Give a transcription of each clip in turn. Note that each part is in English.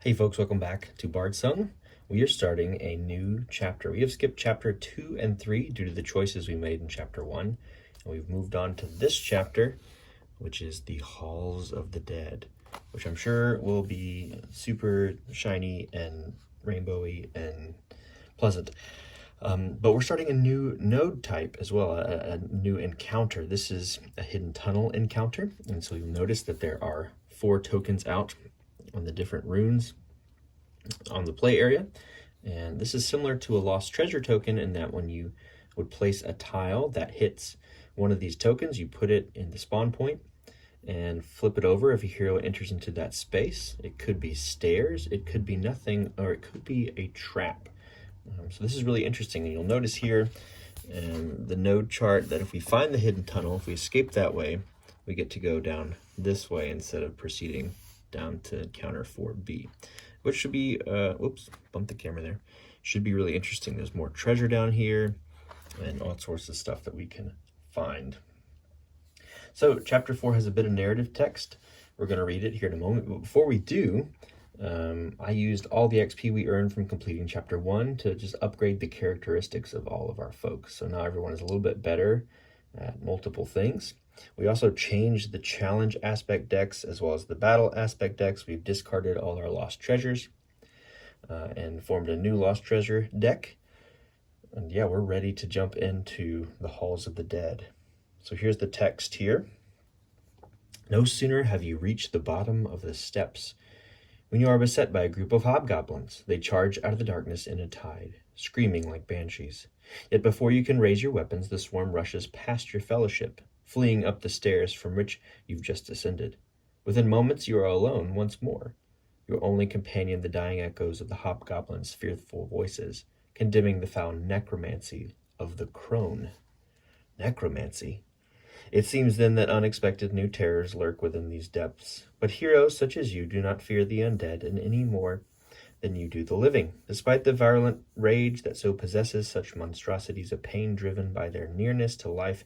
Hey folks, welcome back to Bardsung. We are starting a new chapter. We have skipped chapter 2 and 3 due to the choices we made in chapter 1. And we've moved on to this chapter, which is the Halls of the Dead, which I'm sure will be super shiny and rainbowy and pleasant. But we're starting a new node type as well, a new encounter. This is a hidden tunnel encounter, and so you'll notice that there are 4 tokens out on the different runes on the play area. And this is similar to a lost treasure token in that when you would place a tile that hits one of these tokens, you put it in the spawn point and flip it over. If your hero enters into that space, it could be stairs, it could be nothing, or it could be a trap. So this is really interesting, and you'll notice here in the node chart that if we find the hidden tunnel, if we escape that way, we get to go down this way instead of proceeding down to encounter 4B, which should be, whoops, bumped the camera there. Should be really interesting. There's more treasure down here and all sorts of stuff that we can find. So chapter 4 has a bit of narrative text. We're going to read it here in a moment. But before we do, I used all the XP we earned from completing chapter 1 to just upgrade the characteristics of all of our folks. So now everyone is a little bit better at multiple things. We also changed the challenge aspect decks as well as the battle aspect decks. We've discarded all our lost treasures and formed a new lost treasure deck. And yeah, we're ready to jump into the Halls of the Dead. So here's the text here. No sooner have you reached the bottom of the steps when you are beset by a group of hobgoblins. They charge out of the darkness in a tide, screaming like banshees. Yet before you can raise your weapons, the swarm rushes past your fellowship, fleeing up the stairs from which you've just descended. Within moments, you are alone once more, your only companion the dying echoes of the hobgoblins' fearful voices, condemning the foul necromancy of the crone. Necromancy? It seems then that unexpected new terrors lurk within these depths, but heroes such as you do not fear the undead any more than you do the living, despite the virulent rage that so possesses such monstrosities of pain driven by their nearness to life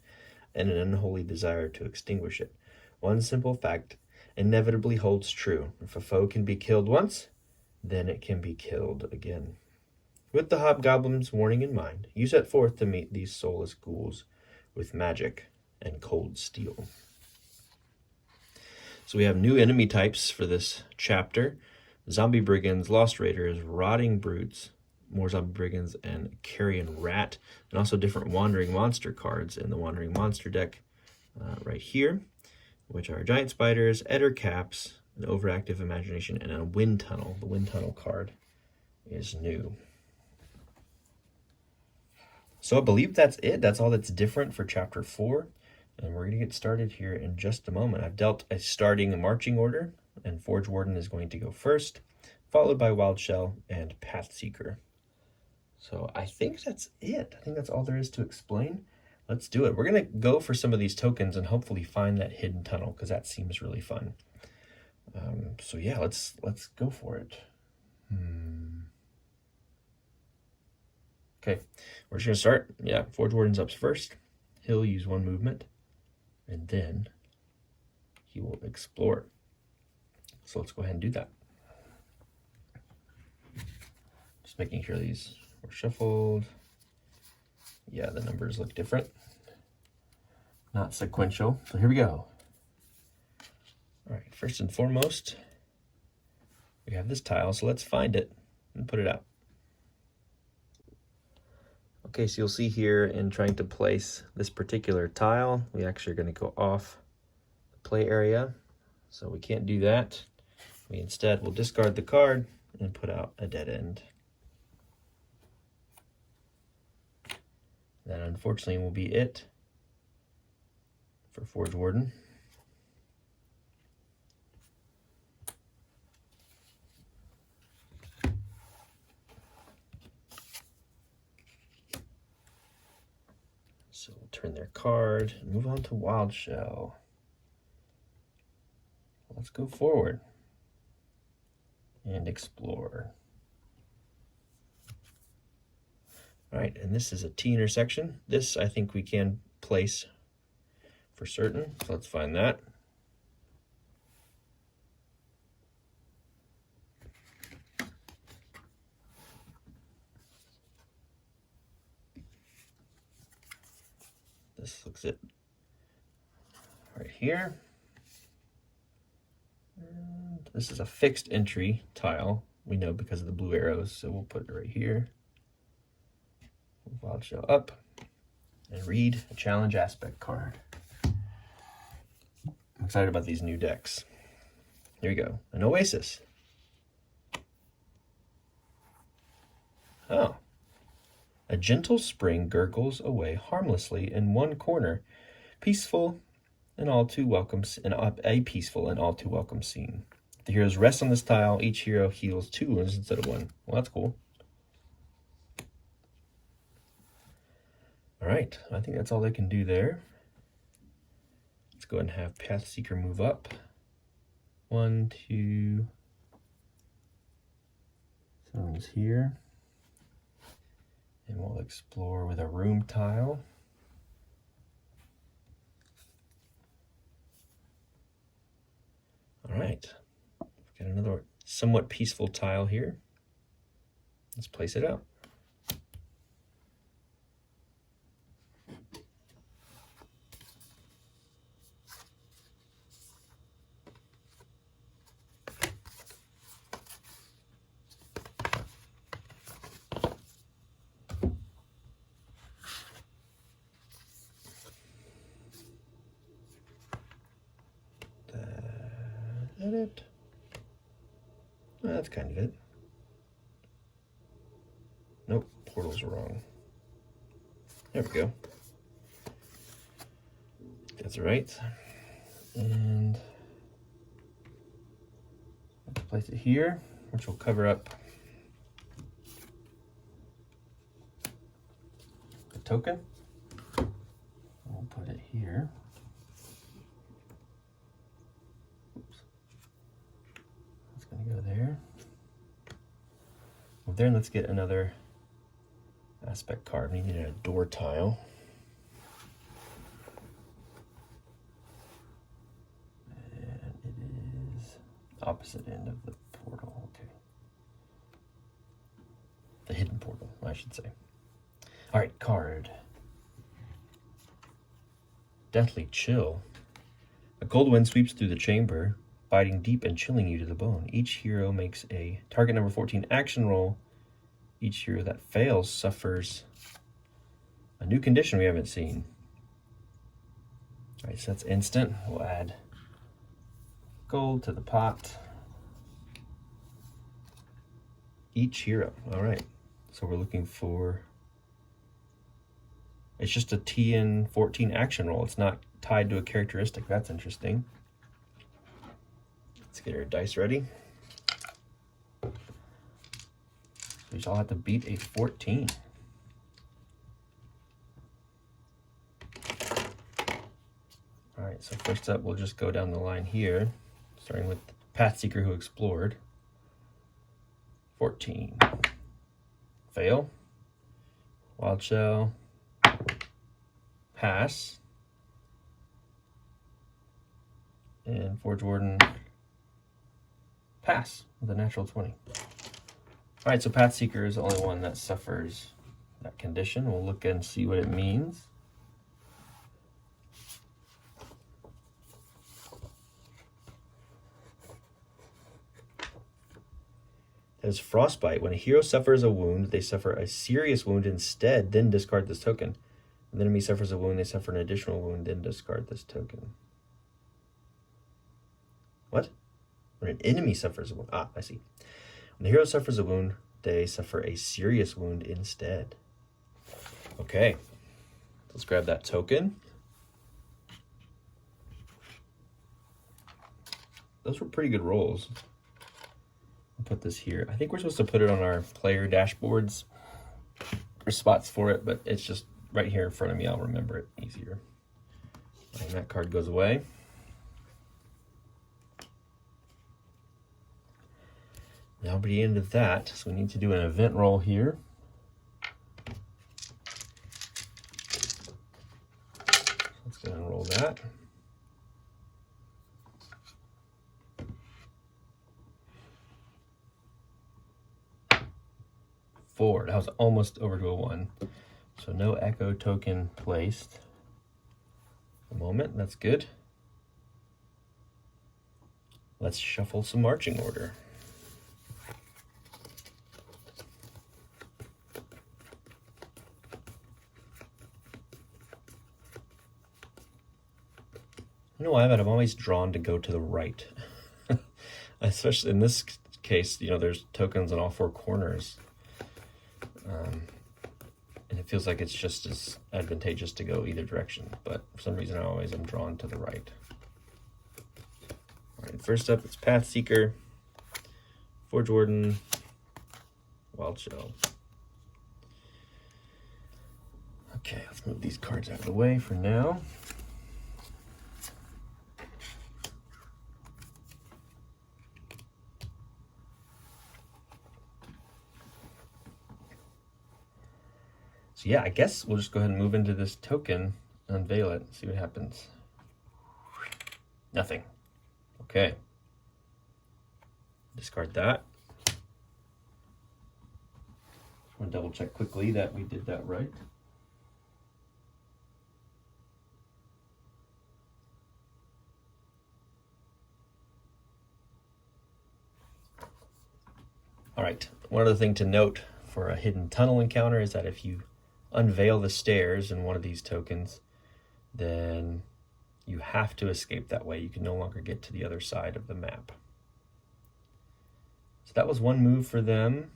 and an unholy desire to extinguish it. One simple fact inevitably holds true. If a foe can be killed once, then it can be killed again. With the hobgoblin's warning in mind, you set forth to meet these soulless ghouls with magic and cold steel. So we have new enemy types for this chapter. Zombie brigands, lost raiders, rotting brutes, more zombie brigands, and carrion rat, and also different wandering monster cards in the wandering monster deck right here, which are giant spiders, Eder caps, an overactive imagination, and a wind tunnel. The wind tunnel card is new. So I believe that's it. That's all that's different for chapter 4. And we're going to get started here in just a moment. I've dealt a starting marching order, and Forge Warden is going to go first, followed by Wild Shell and Pathseeker. So I think that's it. I think that's all there is to explain. Let's do it. We're going to go for some of these tokens and hopefully find that hidden tunnel, because that seems really fun. So yeah, let's go for it. Okay, we're just going to start. Yeah, Forge Warden's up first. He'll use 1 movement, and then he will explore. So let's go ahead and do that. Just making sure these were shuffled. Yeah, the numbers look different. Not sequential. So here we go. All right, first and foremost, we have this tile, so let's find it and put it out. Okay, so you'll see here in trying to place this particular tile, we actually are going to go off the play area. So we can't do that. We instead will discard the card and put out a dead end. That unfortunately will be it for Forge Warden. So we'll turn their card and move on to Wild Shell. Let's go forward and explore. All right, and this is a T intersection. This I think we can place for certain, so let's find that. This looks it right here. And this is a fixed entry tile. We know because of the blue arrows, so we'll put it right here. Move Wild Shell up and read a challenge aspect card. I'm excited about these new decks. Here we go. An Oasis. Oh. A gentle spring gurgles away harmlessly in one corner, peaceful and all too welcome, a peaceful and all too welcome scene. The heroes rest on this tile. Each hero heals 2 wounds instead of 1. Well, that's cool. All right, I think that's all they can do there. Let's go ahead and have Pathseeker move up. 1, 2. Someone's here. And we'll explore with a room tile. All right, we've got another somewhat peaceful tile here. Let's place it out. It. That's kind of it. Nope, portal's wrong. There we go. That's right. And let's place it here, which will cover up the token. We'll put it here. Go there. Well, then let's get another aspect card. We need a door tile. And it is opposite end of the portal. Okay. The hidden portal, I should say. All right, card. Deathly Chill. A cold wind sweeps through the chamber, biting deep and chilling you to the bone. Each hero makes a target number 14 action roll. Each hero that fails suffers a new condition we haven't seen. All right, so that's instant. We'll add gold to the pot. Each hero. All right, so we're looking for, it's just a TN 14 action roll. It's not tied to a characteristic. That's interesting. Let's get our dice ready. We all have to beat a 14. All right, so first up, we'll just go down the line here, starting with Pathseeker who explored. 14. Fail. Wild Shell. Pass. And Forge Warden. Pass with a natural 20. All right, so Pathseeker is the only one that suffers that condition. We'll look and see what it means. That is Frostbite. When a hero suffers a wound, they suffer a serious wound instead, then discard this token. When the enemy suffers a wound, they suffer an additional wound, then discard this token. What? When an enemy suffers a wound. Ah, I see. When the hero suffers a wound, they suffer a serious wound instead. Okay. Let's grab that token. Those were pretty good rolls. I'll put this here. I think we're supposed to put it on our player dashboards or spots for it, but it's just right here in front of me. I'll remember it easier. And that card goes away. That'll be the end of that. So we need to do an event roll here. Let's go and roll that. Four. That was almost over to a 1. So no echo token placed. moment. That's good. Let's shuffle some marching order. I don't know why, but I'm always drawn to go to the right. Especially in this case, you know, there's tokens on all four corners. And it feels like it's just as advantageous to go either direction, but for some reason I always am drawn to the right. All right, first up it's Pathseeker, Forge Warden, Wild Shell. Okay, let's move these cards out of the way for now. So yeah, I guess we'll just go ahead and move into this token, unveil it, see what happens. Nothing. Okay. Discard that. Just want to double check quickly that we did that right. All right, one other thing to note for a hidden tunnel encounter is that if you unveil the stairs in one of these tokens, then you have to escape that way. You can no longer get to the other side of the map. So that was one move for them.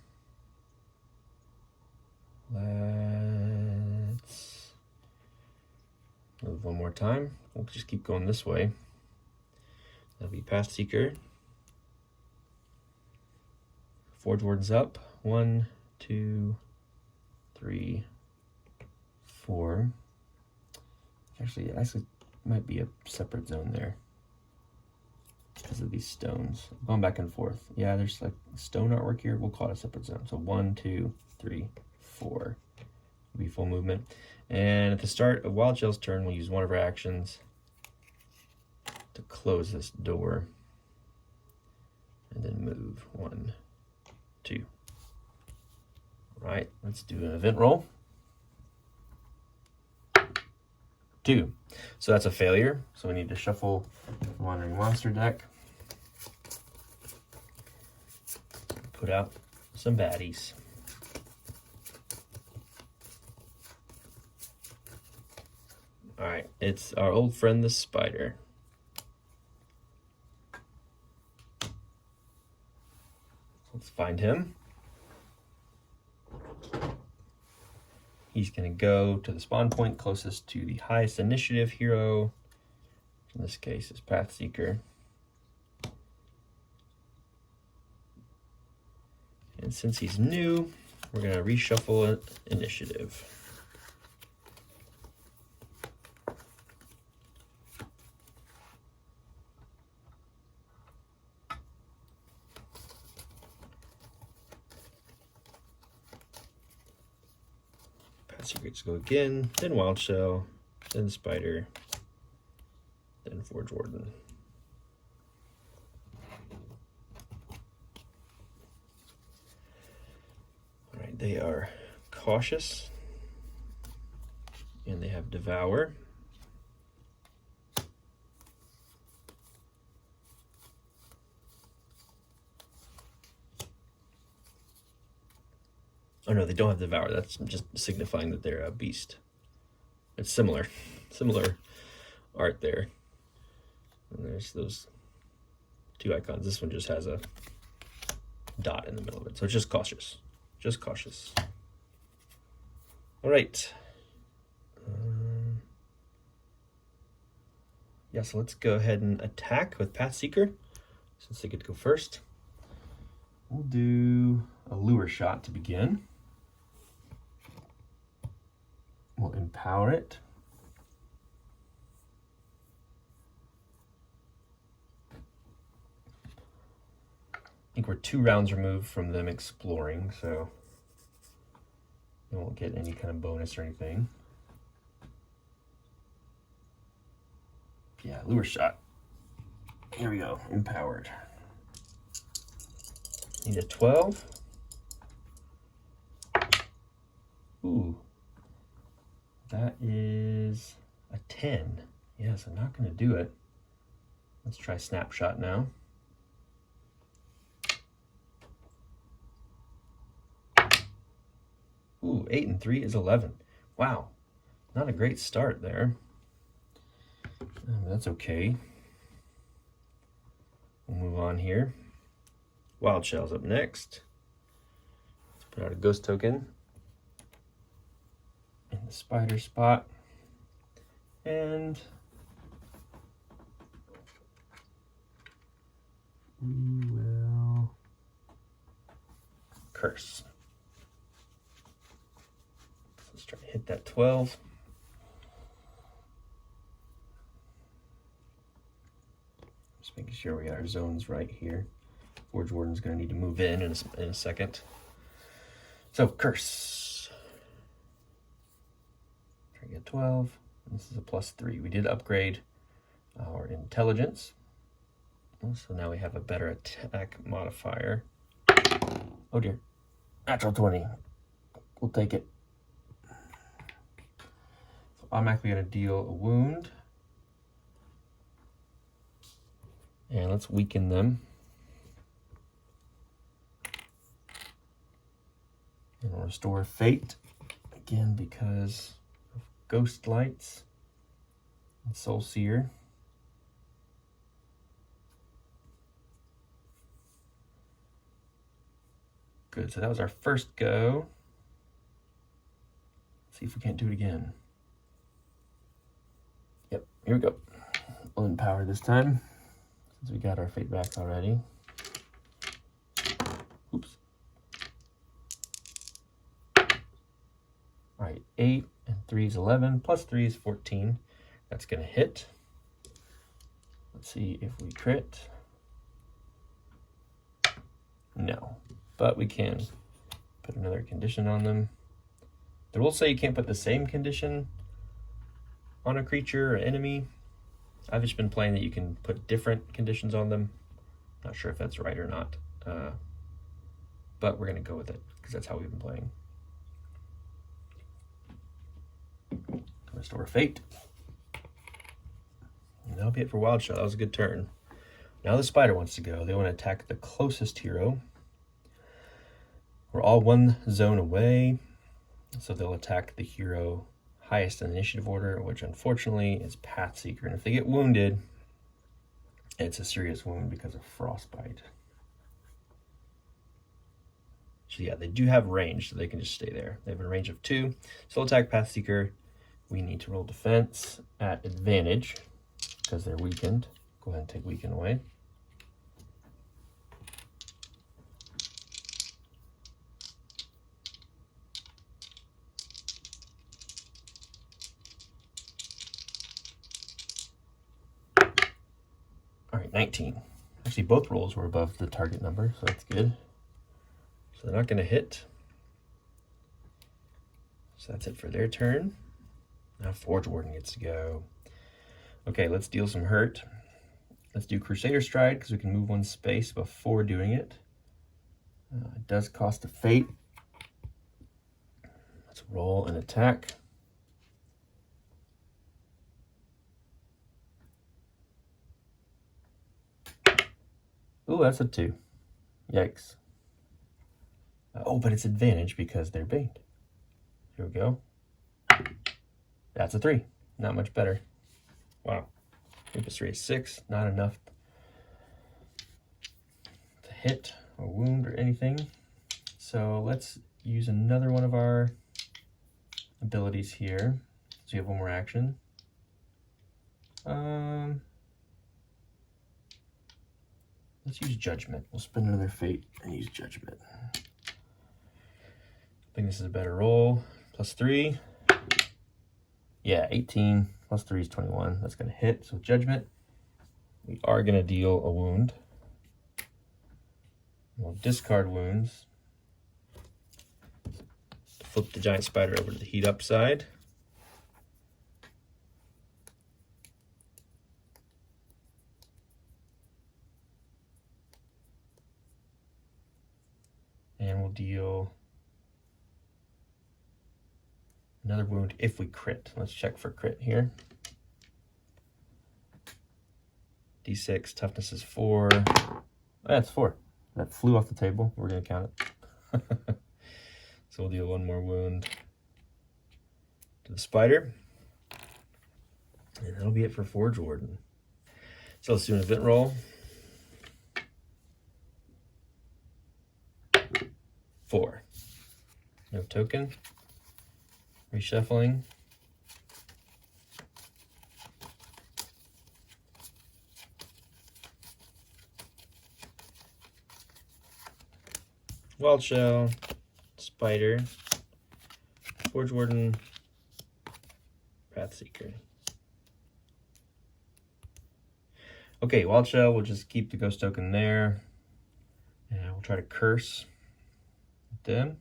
Let's move one more time. We'll just keep going this way. That'll be Pathseeker. Forge Warden's up. 1, 2, 3, 4. Actually, it might be a separate zone there because of these stones. I'm going back and forth. Yeah, there's like stone artwork here. We'll call it a separate zone. So 1, 2, 3, 4 will be full movement. And at the start of Wild Shell's turn, we'll use one of our actions to close this door and then move 1, 2. All right, let's do an event roll. 2. So that's a failure. So we need to shuffle the Wandering Monster deck. Put out some baddies. All right, it's our old friend, the spider. Let's find him. He's going to go to the spawn point closest to the highest initiative hero. In this case, is Pathseeker. And since he's new, we're going to reshuffle initiative. Secrets go again, then Wild Shell, then Spider, then Forge Warden. All right, they are cautious, and they have Devour. Oh no, they don't have Devour. That's just signifying that they're a beast. It's similar art there. And there's those two icons. This one just has a dot in the middle of it. So it's just cautious. Just cautious. All right. Yeah, so let's go ahead and attack with Pathseeker, since they get to go first. We'll do a lure shot to begin. We'll empower it. I think we're 2 rounds removed from them exploring, so they won't get any kind of bonus or anything. Yeah, lure shot. Here we go, empowered. Need a 12. Ooh. That is a 10. Yes, I'm not going to do it. Let's try snapshot now. Ooh, 8 and 3 is 11. Wow, not a great start there. That's okay. We'll move on here. Wild Shell's up next. Let's put out a ghost token in the spider spot. And we will curse. So let's try to hit that 12. Just making sure we got our zones right here. Forge Warden's going to need to move in a second. So curse. Try to get 12. This is a +3. We did upgrade our intelligence. So now we have a better attack modifier. Oh dear. Natural 20. We'll take it. So automatically going to deal a wound. And let's weaken them. And we'll restore fate. Again, because of Ghost Lights and Soul Seer. Good, so that was our first go. Let's see if we can't do it again. Yep, here we go. We'll empower this time, since we got our fate back already. Oops. All right, 8 and 3 is 11, +3 is 14. That's gonna hit. Let's see if we crit. No, but we can put another condition on them. The rules say you can't put the same condition on a creature or enemy. I've just been playing that you can put different conditions on them. Not sure if that's right or not, but we're gonna go with it because that's how we've been playing. Restore fate. And that'll be it for Wild Shell. That was a good turn. Now the spider wants to go. They want to attack the closest hero. We're all one zone away, so they'll attack the hero highest in the initiative order, which unfortunately is Pathseeker. And if they get wounded, it's a serious wound because of frostbite. So yeah, they do have range, so they can just stay there. They have a range of 2. So they'll attack Pathseeker. We need to roll defense at advantage because they're weakened. Go ahead and take weaken away. All right, 19. Actually, both rolls were above the target number, so that's good. So they're not going to hit. So that's it for their turn. Now Forge Warden gets to go. Okay, let's deal some hurt. Let's do Crusader Stride because we can move 1 space before doing it. It does cost a fate. Let's roll an attack. Ooh, that's a 2. Yikes. Oh, but it's advantage because they're bait. Here we go. That's a 3. Not much better. Wow. +3 is 6. Not enough to hit or wound or anything. So let's use another one of our abilities here. So you have 1 more action. Let's use Judgment. We'll spend another fate and use Judgment. I think this is a better roll. +3. Yeah, 18. +3 is 21. That's going to hit. So Judgment. We are going to deal a wound. We'll discard wounds. Flip the giant spider over to the heat up side. And we'll deal another wound if we crit. Let's check for crit here. D6, toughness is 4. That's 4. That flew off the table. We're going to count it. So we'll deal 1 more wound to the spider. And that'll be it for Forge Warden. So let's do an event roll. 4. No token. Reshuffling. Wild Shell, Spider, Forge Warden, Pathseeker. Okay, Wild Shell, we'll just keep the ghost token there. And we'll try to curse them.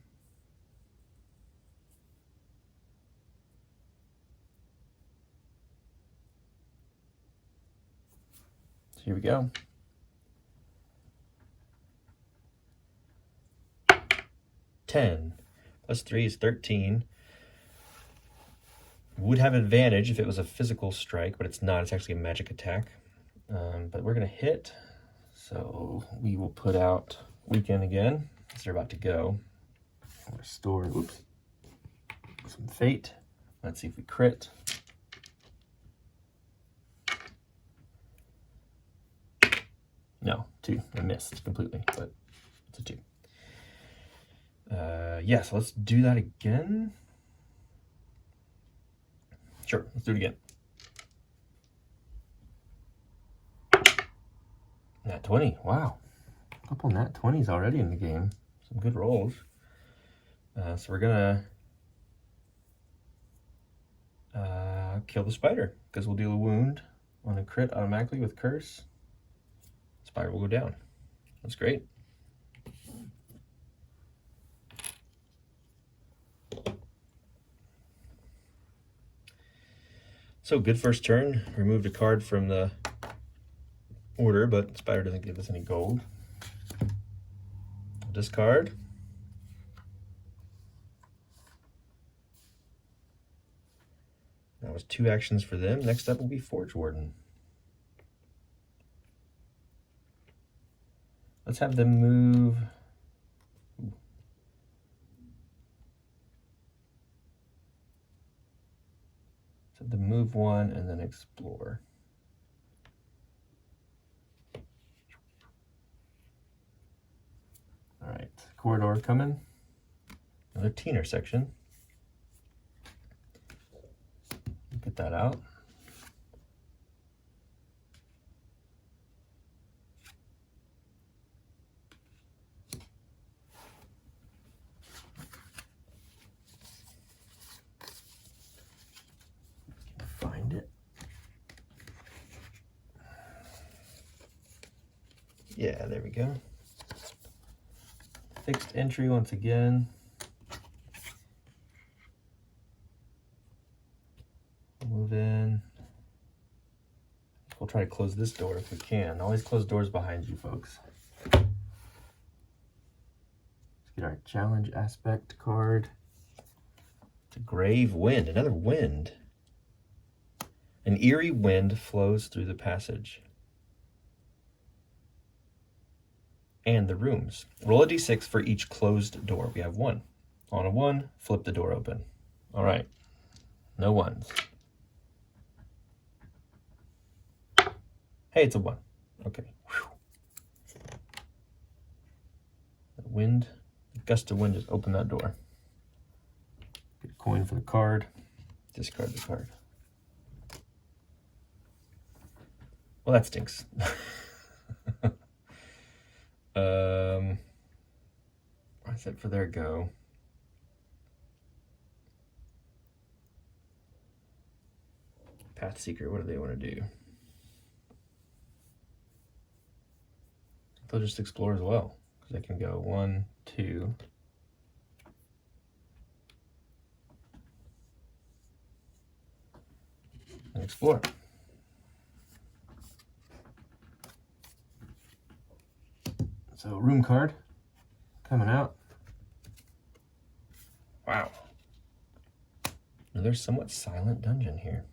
So here we go. 10 plus 3 is 13. Would have advantage if it was a physical strike, but it's not. It's actually a magic attack. But we're going to hit. So we will put out Weekend again as they're about to go. Restore, oops, some fate. Let's see if we crit. No, 2. I missed completely, but it's a 2. Yeah, so let's do that again. Sure, let's do it again. Nat 20, wow. A couple nat 20s already in the game. Some good rolls. So we're gonna kill the spider, because we'll deal a wound on a crit automatically with curse. Spider will go down. That's great. So good first turn. Removed a card from the order, but Spider doesn't give us any gold. Discard. That was 2 actions for them. Next up will be Forge Warden. Let's have them move. So the move 1 and then explore. All right, corridor coming. Another teener section. Get that out. Find it. Yeah, there we go. Fixed entry once again. Move in. We'll try to close this door if we can. Always close doors behind you, folks. Let's get our challenge aspect card. It's a grave wind, another wind. An eerie wind flows through the passage and the rooms. Roll a d6 for each closed door. We have 1. On a 1, flip the door open. All right, no 1s. Hey, it's a 1. Okay. Whew. The wind, the gust of wind just opened that door. Get a coin for the card. Discard the card. Well, that stinks. I said for their go. Pathseeker, what do they want to do? They'll just explore as well, because they can go 1, 2. And explore. So room card coming out. Wow. Another somewhat silent dungeon here.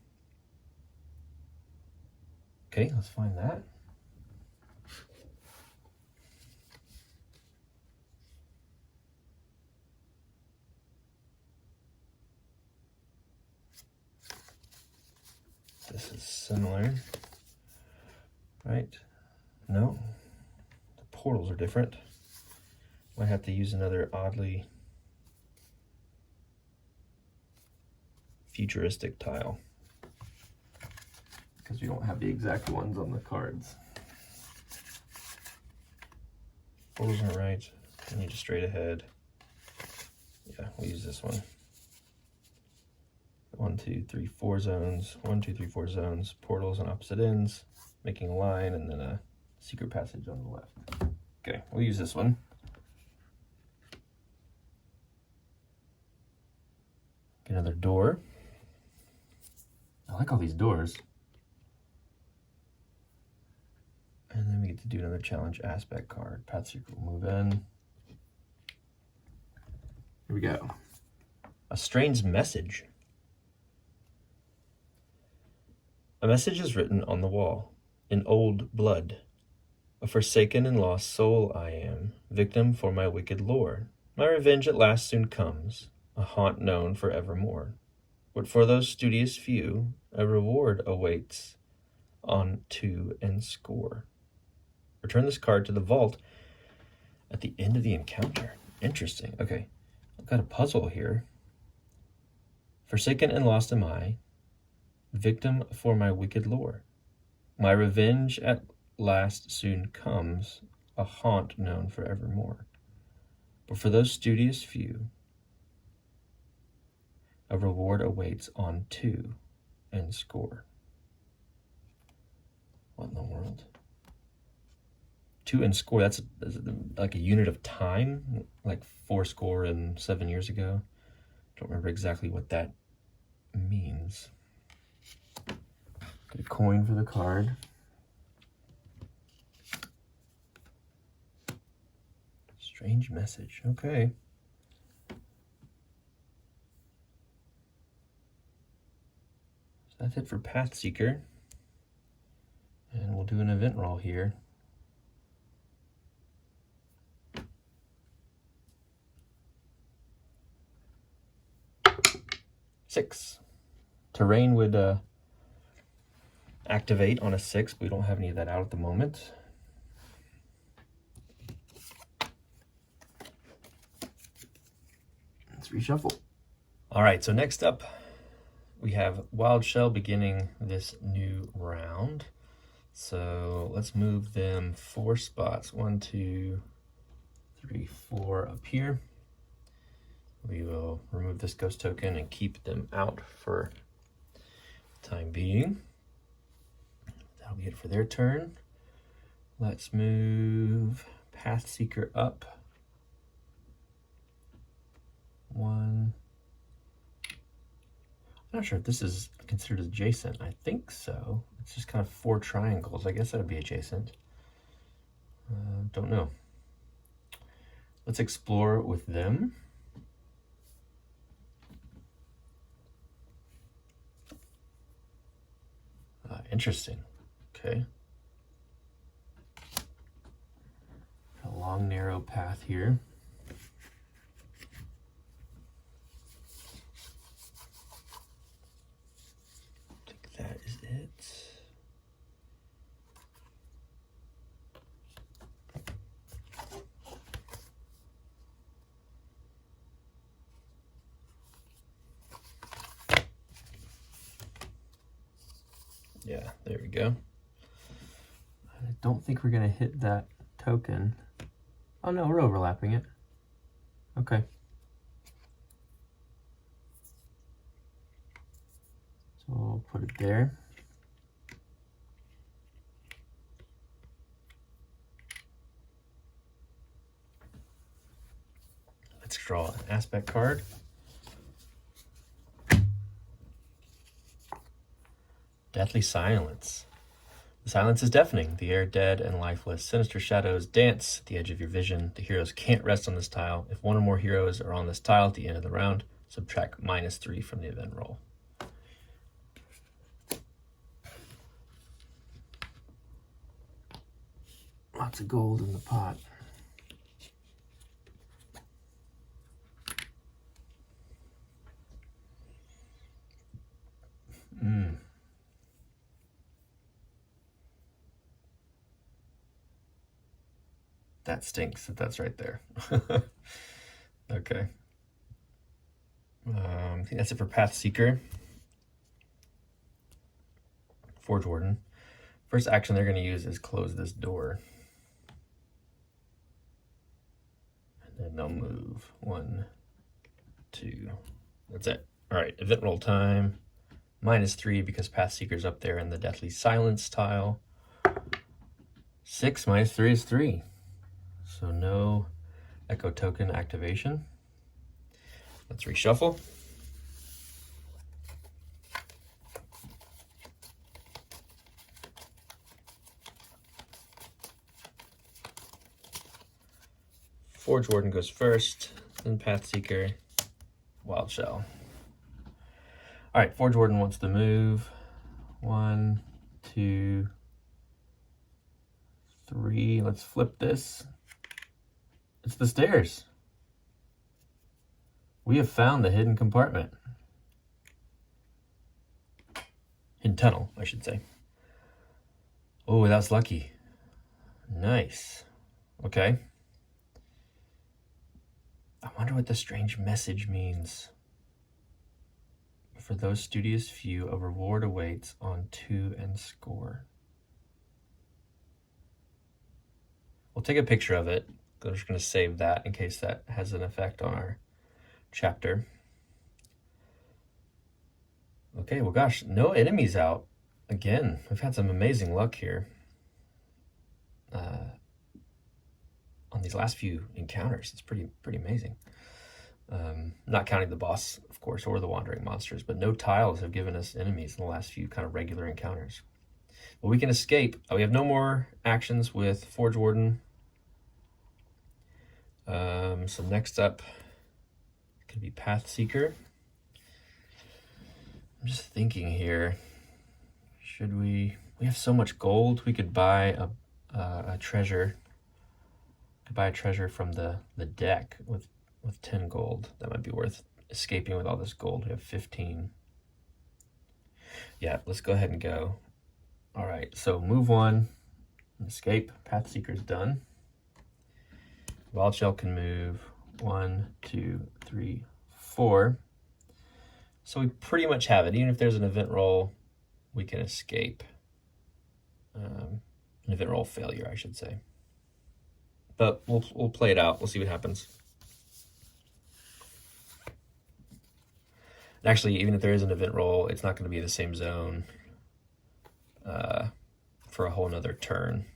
Okay, let's find that. This is similar, right? No, the portals are different. Might have to use another oddly futuristic tile because we don't have the exact ones on the cards. Portals aren't right. I need a straight ahead. Yeah, we'll use this one. 1, 2, 3, 4 zones. 1, 2, 3, 4 zones. Portals on opposite ends, making a line, and then a secret passage on the left. Okay, we'll use this one. Get another door. I like all these doors. And then we get to do another challenge aspect card. Pathseeker will move in. Here we go. A strange message. A message is written on the wall, in old blood. A forsaken and lost soul I am, victim for my wicked lore. My revenge at last soon comes, a haunt known for evermore. But for those studious few, a reward awaits on 2 and score. Return this card to the vault at the end of the encounter. Interesting. Okay, I've got a puzzle here. Forsaken and lost am I, victim for my wicked lore. My revenge at last soon comes, a haunt known for evermore. But for those studious few, a reward awaits on 2 and score. What in the world? 2 and score, that's like a unit of time, like 4 score and 7 years ago. Don't remember exactly what that means. Get a coin for the card. Strange message, okay. So that's it for Pathseeker. And we'll do an event roll here. Six. Terrain would activate on a 6, but we don't have any of that out at the moment. Let's reshuffle. All right, so next up, we have Wild Shell beginning this new round. So let's move them 4 spots. 1, 2, 3, 4 up here. We will remove this ghost token and keep them out for the time being. That'll be it for their turn. Let's move Pathseeker up. 1. I'm not sure if this is considered adjacent. I think so. It's just kind of 4 triangles. I guess that would be adjacent. Don't know. Let's explore with them. Interesting. Okay. A long, narrow path here. I think that is it. Yeah, there we go. I don't think we're going to hit that token. Oh no, we're overlapping it. Okay. So we'll put it there. Let's draw an aspect card. Deathly silence. The silence is deafening. The air dead and lifeless. Sinister shadows dance at the edge of your vision. The heroes can't rest on this tile. If one or more heroes are on this tile at the end of the round, subtract -3 from the event roll. Lots of gold in the pot. That stinks that that's right there. Okay. I think that's it for Pathseeker. Forge Warden. First action they're going to use is close this door. And then they'll move. 1, 2. That's it. All right, event roll time. -3 because Pathseeker's up there in the Deathly Silence tile. 6 minus 3 is 3. So no Echo Token activation. Let's reshuffle. Forge Warden goes first, then Pathseeker, Wild Shell. All right, Forge Warden wants to move. 1, 2, 3. Let's flip this. It's the stairs. We have found the hidden compartment. Hidden tunnel, I should say. Oh, that's lucky. Nice. Okay. I wonder what the strange message means. For those studious few, a reward awaits on 2 and score. We'll take a picture of it. I'm just going to save that in case that has an effect on our chapter. Okay, well, gosh, no enemies out. Again, we've had some amazing luck here on these last few encounters. It's pretty amazing. Not counting the boss, of course, or the wandering monsters, but no tiles have given us enemies in the last few kind of regular encounters. Well, we can escape. We have no more actions with Forge Warden. So next up could be Pathseeker. I'm just thinking here, should we have so much gold, we could buy a treasure. Could buy a treasure from the deck with 10 gold. That might be worth escaping with all this gold. We have 15. Yeah, let's go ahead and go. All right, so move 1, escape. Pathseeker's done. Wild Shell can move 1, 2, 3, 4. So we pretty much have it. Even if there's an event roll, we can escape. An event roll failure, I should say. But we'll play it out. We'll see what happens. And actually, even if there is an event roll, it's not going to be the same zone for a whole nother turn.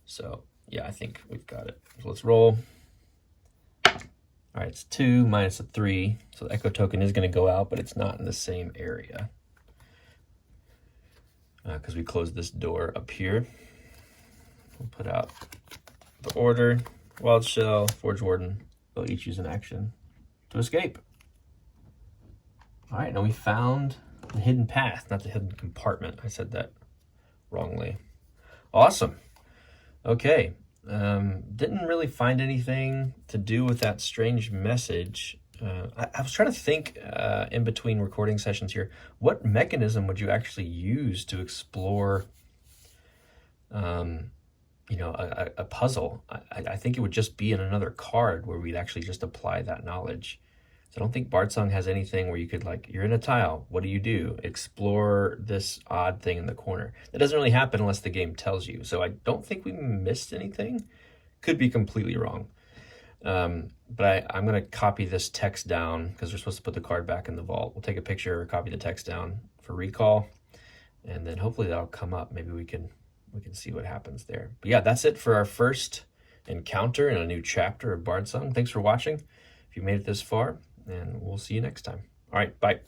So yeah, I think we've got it. So let's roll. All right, it's 2 minus a 3. So the Echo Token is going to go out, but it's not in the same area because we closed this door up here. We'll put out the order. Wild Shell, Forge Warden, they'll each use an action to escape. All right, now we found the hidden path, not the hidden compartment. I said that wrongly. Awesome. Okay. Didn't really find anything to do with that strange message. I was trying to think in between recording sessions here, what mechanism would you actually use to explore a puzzle? I think it would just be in another card where we'd actually just apply that knowledge. So I don't think Bardsung has anything where you could, like, you're in a tile, what do? Explore this odd thing in the corner. That doesn't really happen unless the game tells you. So I don't think we missed anything. Could be completely wrong. But I'm going to copy this text down because we're supposed to put the card back in the vault. We'll take a picture, copy the text down for recall, and then hopefully that'll come up. Maybe we can see what happens there. But yeah, that's it for our first encounter in a new chapter of Bardsung. Thanks for watching. If you made it this far, and we'll see you next time. All right, bye.